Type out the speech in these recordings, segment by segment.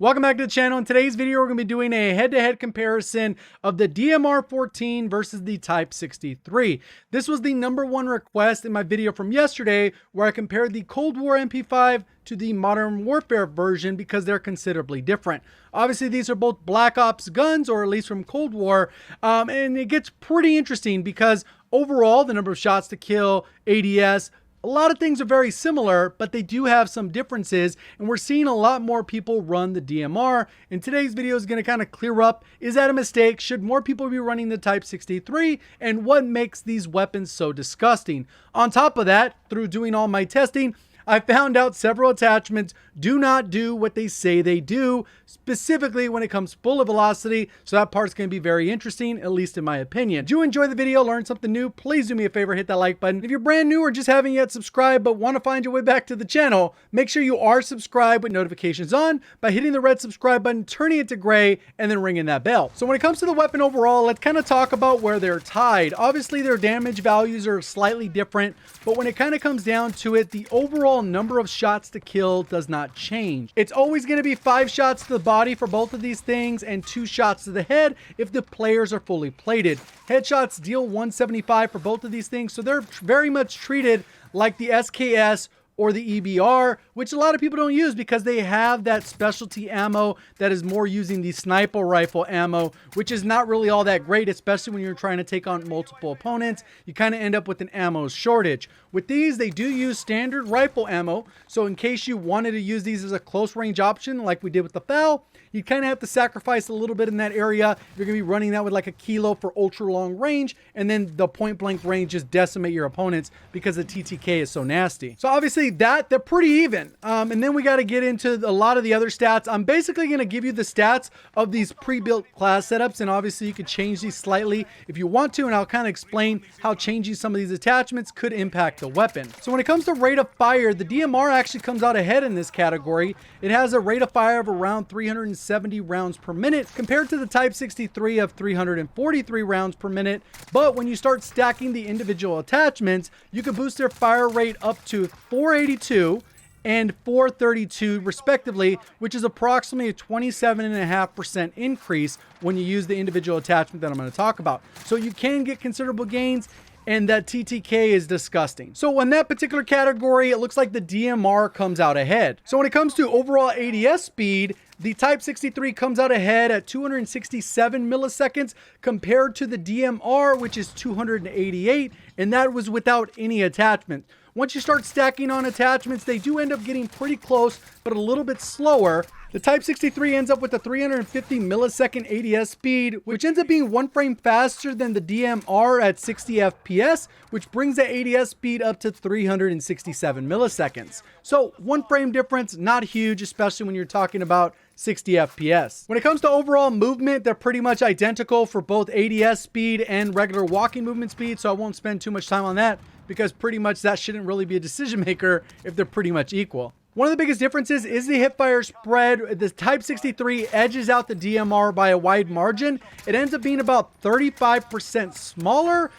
Welcome back to the channel. In today's video, we're going to be doing a head-to-head comparison of the DMR 14 versus the Type 63. This was the #1 request in my video from yesterday, where I compared the Cold War MP5 to the Modern Warfare version because they're considerably different. Obviously, these are both Black Ops guns, or at least from Cold War, and it gets pretty interesting because overall, the number of shots to kill, ADS, a lot of things are very similar, but they do have some differences, and we're seeing a lot more people run the DMR. And today's video is going to kind of clear up, is that a mistake? Should more people be running the Type 63? And what makes these weapons so disgusting? On top of that, through doing all my testing, I found out several attachments do not do what they say they do, specifically when it comes to bullet velocity. So that part's going to be very interesting, at least in my opinion. Do you enjoy the video, learn something new? Please do me a favor, hit that like button. If you're brand new or just haven't yet subscribed but want to find your way back to the channel, make sure you are subscribed with notifications on by hitting the red subscribe button, turning it to gray, and then ringing that bell. So when it comes to the weapon overall, let's kind of talk about where they're tied. Obviously, their damage values are slightly different, but when it kind of comes down to it, the overall number of shots to kill does not change. It's always going to be 5 shots to the body for both of these things and 2 shots to the head if the players are fully plated. Headshots deal 175 for both of these things, so they're very much treated like the SKS or the EBR, which a lot of people don't use because they have that specialty ammo that is more using the sniper rifle ammo, which is not really all that great, especially when you're trying to take on multiple opponents. You kind of end up with an ammo shortage. With these, they do use standard rifle ammo, so in case you wanted to use these as a close range option like we did with the FAL, you kind of have to sacrifice a little bit in that area. You're going to be running that with like a kilo for ultra long range, and then the point blank range just decimate your opponents because the TTK is so nasty. So obviously they're pretty even. And then we got to get into a lot of the other stats. I'm basically going to give you the stats of these pre-built class setups, and obviously you could change these slightly if you want to, and I'll kind of explain how changing some of these attachments could impact the weapon. So when it comes to rate of fire, the DMR actually comes out ahead in this category. It has a rate of fire of around 370 rounds per minute compared to the Type 63 of 343 rounds per minute. But when you start stacking the individual attachments, you can boost their fire rate up to 482 and 432 respectively, which is approximately a 27.5% increase when you use the individual attachment that I'm going to talk about. So you can get considerable gains, and that TTK is disgusting. So in that particular category, it looks like the DMR comes out ahead. So when it comes to overall ADS speed, the Type 63 comes out ahead at 267 milliseconds compared to the DMR, which is 288, and that was without any attachment. Once you start stacking on attachments, they do end up getting pretty close, but a little bit slower. The Type 63 ends up with a 350 millisecond ADS speed, which ends up being 1 frame faster than the DMR at 60 FPS, which brings the ADS speed up to 367 milliseconds. So 1 frame difference, not huge, especially when you're talking about 60 FPS. When it comes to overall movement, they're pretty much identical for both ADS speed and regular walking movement speed, so I won't spend too much time on that because pretty much that shouldn't really be a decision maker if they're pretty much equal. One of the biggest differences is the hipfire spread. The Type 63 edges out the DMR by a wide margin. It ends up being about 35% smaller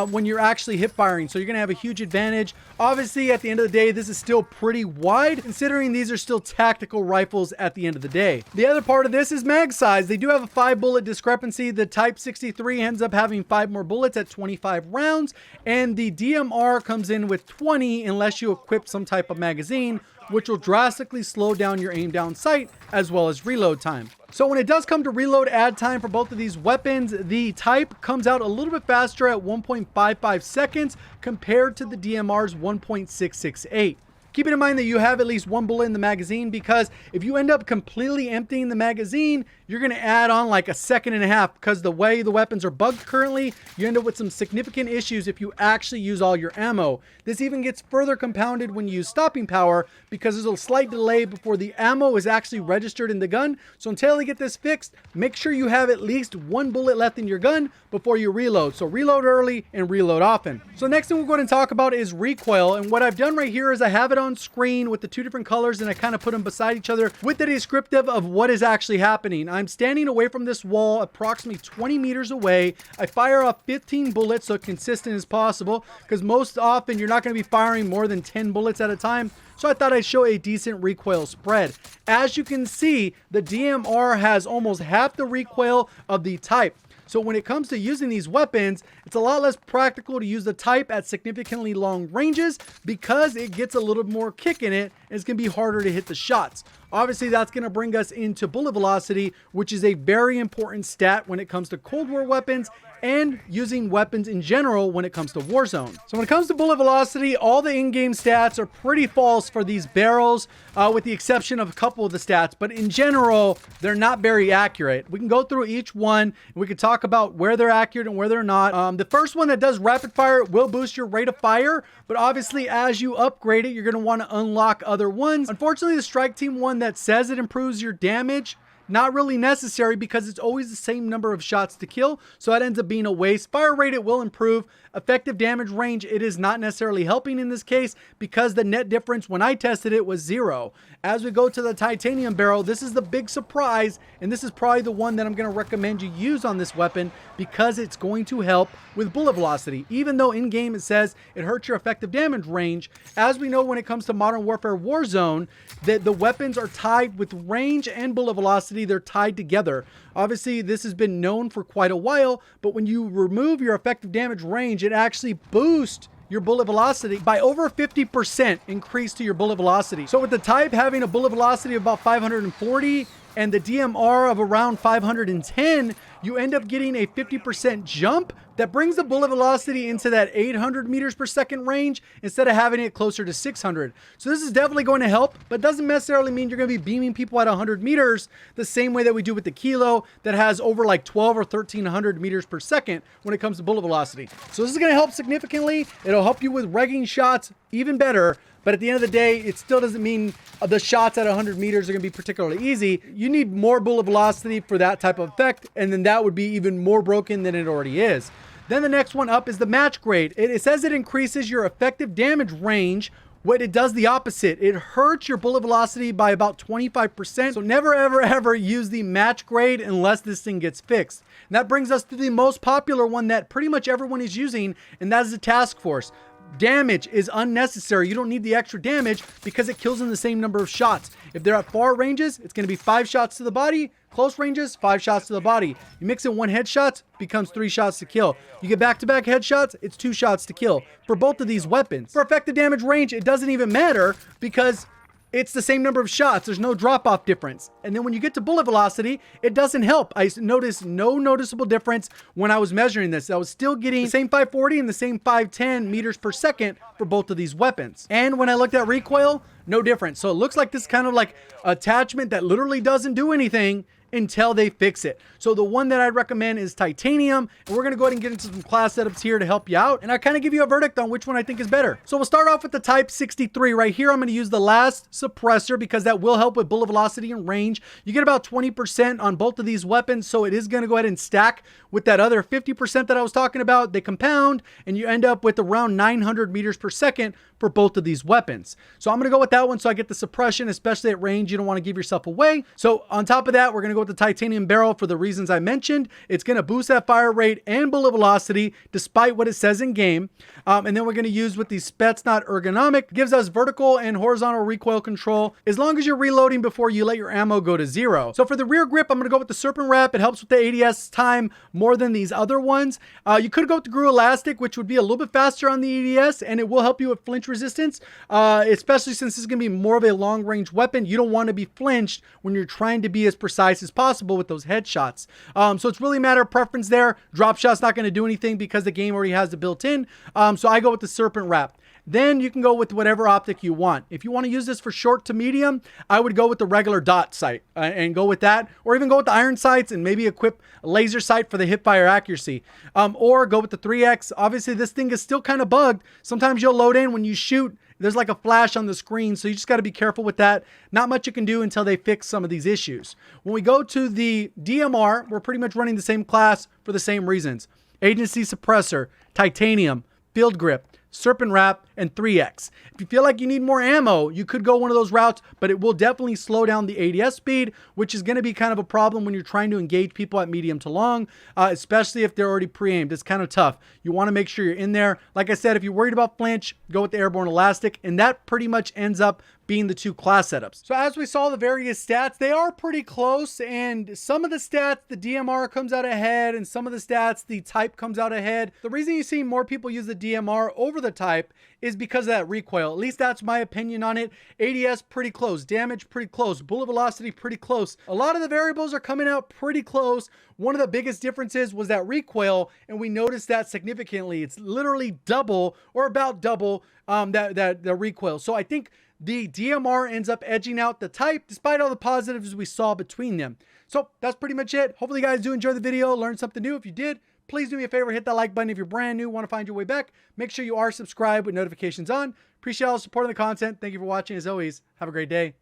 when you're actually hip firing. So you're going to have a huge advantage. Obviously, at the end of the day, this is still pretty wide, considering these are still tactical rifles at the end of the day. The other part of this is mag size. They do have a 5 bullet discrepancy. The Type 63 ends up having 5 more bullets at 25 rounds, and the DMR comes in with 20 unless you equip some type of magazine, which will drastically slow down your aim down sight as well as reload time. So when it does come to reload add time for both of these weapons, the Type comes out a little bit faster at 1.55 seconds compared to the DMR's 1.668. Keeping in mind that you have at least 1 bullet in the magazine, because if you end up completely emptying the magazine, you're going to add on like 1.5 seconds, because the way the weapons are bugged currently, you end up with some significant issues if you actually use all your ammo. This even gets further compounded when you use stopping power, because there's a slight delay before the ammo is actually registered in the gun. So until you get this fixed, make sure you have at least 1 bullet left in your gun before you reload. So reload early and reload often. So next thing we're going to talk about is recoil, and what I've done right here is I have it on background screen with the two different colors, and I kind of put them beside each other with the descriptive of what is actually happening. I'm standing away from this wall approximately 20 meters away. I fire off 15 bullets, so consistent as possible, because most often you're not going to be firing more than 10 bullets at a time. So I thought I'd show a decent recoil spread. As you can see, the DMR has almost half the recoil of the Type. So when it comes to using these weapons, it's a lot less practical to use the Type at significantly long ranges because it gets a little more kick in it and it's going to be harder to hit the shots. Obviously, that's going to bring us into bullet velocity, which is a very important stat when it comes to Cold War weapons and using weapons in general when it comes to Warzone. So when it comes to bullet velocity, all the in-game stats are pretty false for these barrels, with the exception of a couple of the stats, but in general, they're not very accurate. We can go through each one, and we can talk about where they're accurate and where they're not. The first one that does rapid fire will boost your rate of fire, but obviously as you upgrade it, you're going to want to unlock other ones. Unfortunately, the Strike Team one that says it improves your damage, not really necessary because it's always the same number of shots to kill, so that ends up being a waste. Fire rate, it will improve. Effective damage range, it is not necessarily helping in this case because the net difference when I tested it was 0. As we go to the titanium barrel, this is the big surprise, and this is probably the one that I'm going to recommend you use on this weapon because it's going to help with bullet velocity. Even though in-game it says it hurts your effective damage range, as we know when it comes to Modern Warfare Warzone, that the weapons are tied with range and bullet velocity. They're tied together. Obviously, this has been known for quite a while, but when you remove your effective damage range, it actually boosts your bullet velocity by over 50% increase to your bullet velocity. So with the Type having a bullet velocity of about 540 and the DMR of around 510, you end up getting a 50% jump that brings the bullet velocity into that 800 meters per second range instead of having it closer to 600. So this is definitely going to help, but doesn't necessarily mean you're going to be beaming people at 100 meters the same way that we do with the Kilo that has over like 12 or 1300 meters per second when it comes to bullet velocity. So this is going to help significantly. It'll help you with regging shots even better. But at the end of the day, it still doesn't mean the shots at 100 meters are going to be particularly easy. You need more bullet velocity for that type of effect, and then that would be even more broken than it already is. Then the next one up is the match grade. It says it increases your effective damage range. What it does the opposite. It hurts your bullet velocity by about 25%. So never, ever, ever use the match grade unless this thing gets fixed. And that brings us to the most popular one that pretty much everyone is using, and that is the Task Force. Damage is unnecessary. You don't need the extra damage because it kills in the same number of shots. If they're at far ranges, it's going to be 5 shots to the body. Close ranges, 5 shots to the body. You mix in 1 headshot, becomes 3 shots to kill. You get back-to-back headshots, it's 2 shots to kill for both of these weapons. For effective damage range, it doesn't even matter because it's the same number of shots. There's no drop-off difference. And then when you get to bullet velocity, it doesn't help. I noticed no noticeable difference when I was measuring this. I was still getting the same 540 and the same 510 meters per second for both of these weapons. And when I looked at recoil, no difference. So it looks like this is kind of like attachment that literally doesn't do anything until they fix it. So the one that I'd recommend is titanium, and we're going to go ahead and get into some class setups here to help you out, and I kind of give you a verdict on which one I think is better. So we'll start off with the Type 63. Right here, I'm going to use the last suppressor because that will help with bullet velocity and range. You get about 20% on both of these weapons, so it is going to go ahead and stack with that other 50% that I was talking about. They compound, and you end up with around 900 meters per second for both of these weapons. So I'm going to go with that one so I get the suppression, especially at range. You don't want to give yourself away. So on top of that, we're going to go with the titanium barrel for the reasons I mentioned. It's going to boost that fire rate and bullet velocity despite what it says in game. And then we're going to use with the Spetsnaz ergonomic. Gives us vertical and horizontal recoil control as long as you're reloading before you let your ammo go to 0. So for the rear grip, I'm going to go with the Serpent Wrap. It helps with the ADS time more than these other ones. You could go with the Gfuel Elastic, which would be a little bit faster on the ADS, and it will help you with flinch resistance, especially since this is going to be more of a long range weapon. You don't want to be flinched when you're trying to be as precise as possible with those headshots. So it's really a matter of preference there. Drop shot's not going to do anything because the game already has it built in. So I go with the Serpent Wrap. Then you can go with whatever optic you want. If you want to use this for short to medium, I would go with the regular dot sight and go with that, or even go with the iron sights and maybe equip a laser sight for the hipfire accuracy, or go with the 3X. Obviously, this thing is still kind of bugged. Sometimes you'll load in when you shoot. There's like a flash on the screen, so you just got to be careful with that. Not much you can do until they fix some of these issues. When we go to the DMR, we're pretty much running the same class for the same reasons. Agency suppressor, titanium, field grip, Serpent Wrap, and 3x. If you feel like you need more ammo, you could go one of those routes, but it will definitely slow down the ADS speed, which is going to be kind of a problem when you're trying to engage people at medium to long, especially if they're already pre-aimed. It's kind of tough. You want to make sure you're in there. Like I said, if you're worried about flinch, go with the airborne elastic, and that pretty much ends up being the two class setups. So as we saw the various stats, they are pretty close, and some of the stats, the DMR comes out ahead, and some of the stats, the type comes out ahead. The reason you see more people use the DMR over the type is because of that recoil. At least that's my opinion on it. ADS pretty close, damage pretty close, bullet velocity pretty close. A lot of the variables are coming out pretty close. One of the biggest differences was that recoil, and we noticed that significantly. It's literally double or about double the recoil. So I think the DMR ends up edging out the type despite all the positives we saw between them. So that's pretty much it. Hopefully you guys do enjoy the video, learn something new. If you did, please do me a favor, hit that like button. If you're brand new, want to find your way back, make sure you are subscribed with notifications on. Appreciate all the support of the content. Thank you for watching. As always, have a great day.